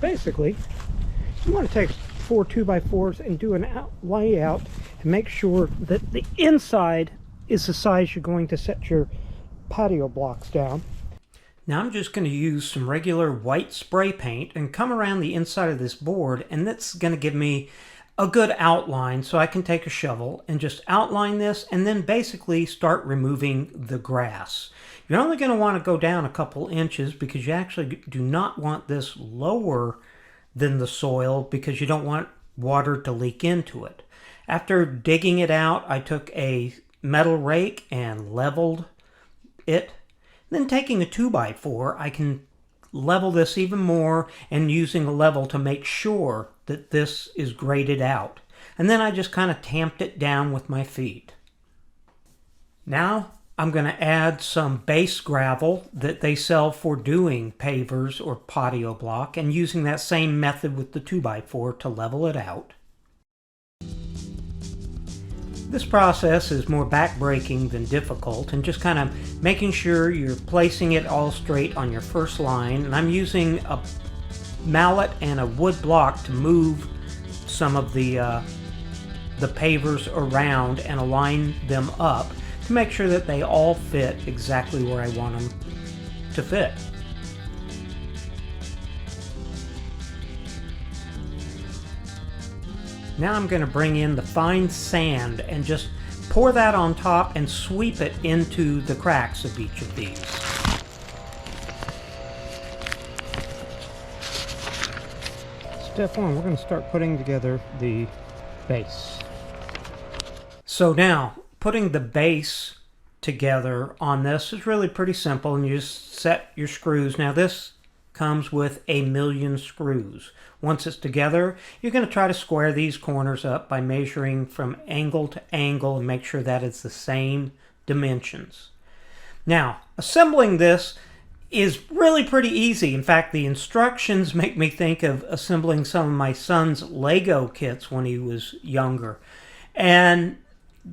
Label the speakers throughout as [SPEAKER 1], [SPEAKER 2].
[SPEAKER 1] basically, you want to take 4 2x4s and do an layout and make sure that the inside is the size you're going to set your patio blocks down. Now I'm just going to use some regular white spray paint and come around the inside of this board, and that's going to give me a good outline so I can take a shovel and just outline this and then basically start removing the grass. You're only going to want to go down a couple inches because you actually do not want this lower than the soil because you don't want water to leak into it. After digging it out, I took a metal rake and leveled it. Then taking a 2x4, I can level this even more and using a level to make sure that this is graded out. And then I just kind of tamped it down with my feet. Now I'm going to add some base gravel that they sell for doing pavers or patio block, and using that same method with the 2x4 to level it out. This process is more back-breaking than difficult, and just kind of making sure you're placing it all straight on your first line. And I'm using a mallet and a wood block to move some of the pavers around and align them up to make sure that they all fit exactly where I want them to fit. Now I'm going to bring in the fine sand and just pour that on top and sweep it into the cracks of each of these. Step 1, we're going to start putting together the base. So now, putting the base together on this is really pretty simple, and you just set your screws. Now this comes with 1,000,000 screws. Once it's together, you're going to try to square these corners up by measuring from angle to angle and make sure that it's the same dimensions. Now, assembling this is really pretty easy. In fact, the instructions make me think of assembling some of my son's Lego kits when he was younger. And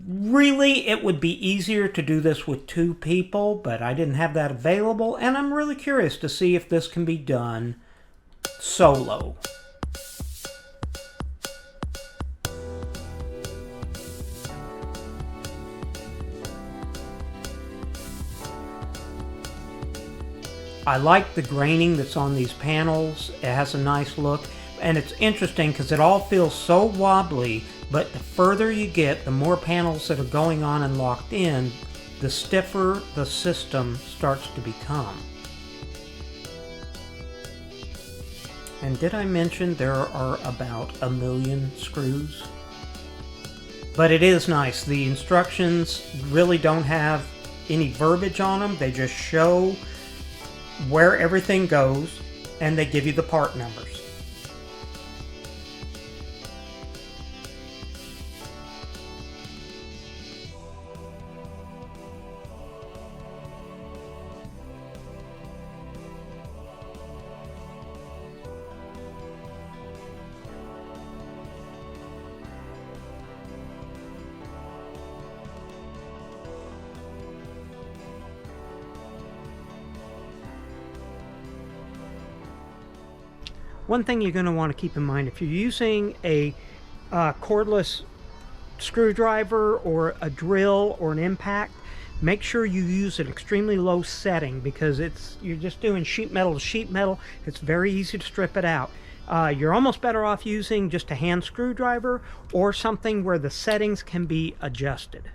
[SPEAKER 1] really, it would be easier to do this with 2 people, but I didn't have that available, and I'm really curious to see if this can be done solo. I like the graining that's on these panels. It has a nice look, and it's interesting because it all feels so wobbly, but the further you get, the more panels that are going on and locked in, the stiffer the system starts to become. And did I mention there are about 1,000,000 screws? But it is nice. The instructions really don't have any verbiage on them. They just show where everything goes, and they give you the part numbers. One thing you're going to want to keep in mind, if you're using a cordless screwdriver or a drill or an impact, make sure you use an extremely low setting, because you're just doing sheet metal to sheet metal. It's very easy to strip it out. You're almost better off using just a hand screwdriver or something where the settings can be adjusted.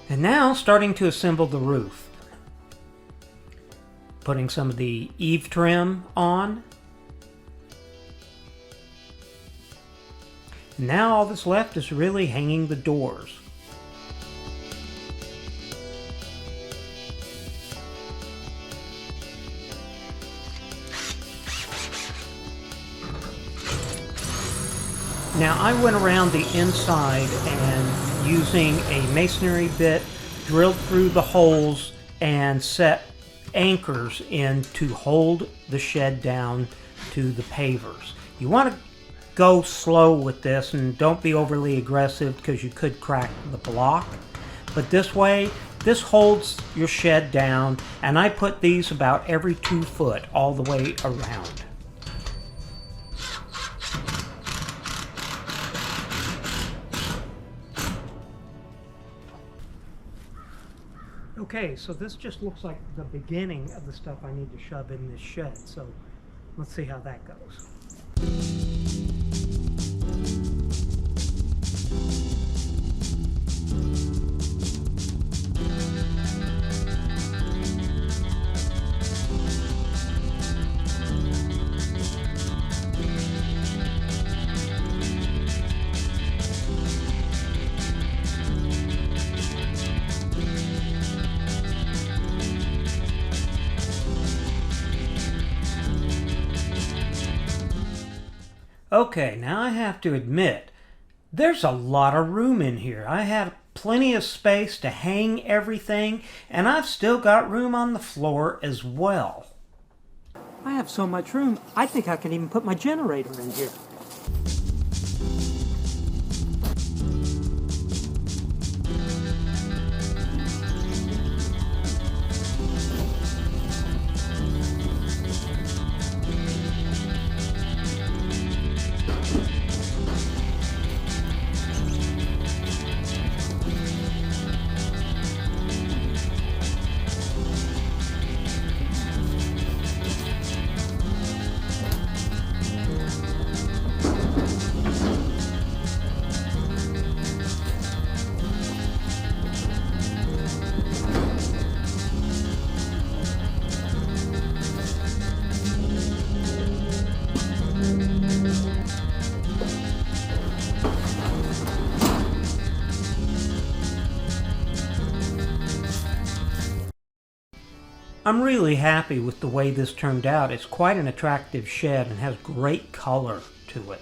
[SPEAKER 1] And now starting to assemble the roof. Putting some of the eave trim on. Now all that's left is really hanging the doors. Now I went around the inside and using a masonry bit drilled through the holes and set anchors in to hold the shed down to the pavers. You want to go slow with this and don't be overly aggressive because you could crack the block. But this way, this holds your shed down, and I put these about every 2 foot all the way around. Okay, so this just looks like the beginning of the stuff I need to shove in this shed, so let's see how that goes. Okay, now I have to admit, there's a lot of room in here. I had plenty of space to hang everything, and I've still got room on the floor as well. I have so much room, I think I can even put my generator in here. I'm really happy with the way this turned out. It's quite an attractive shed and has great color to it.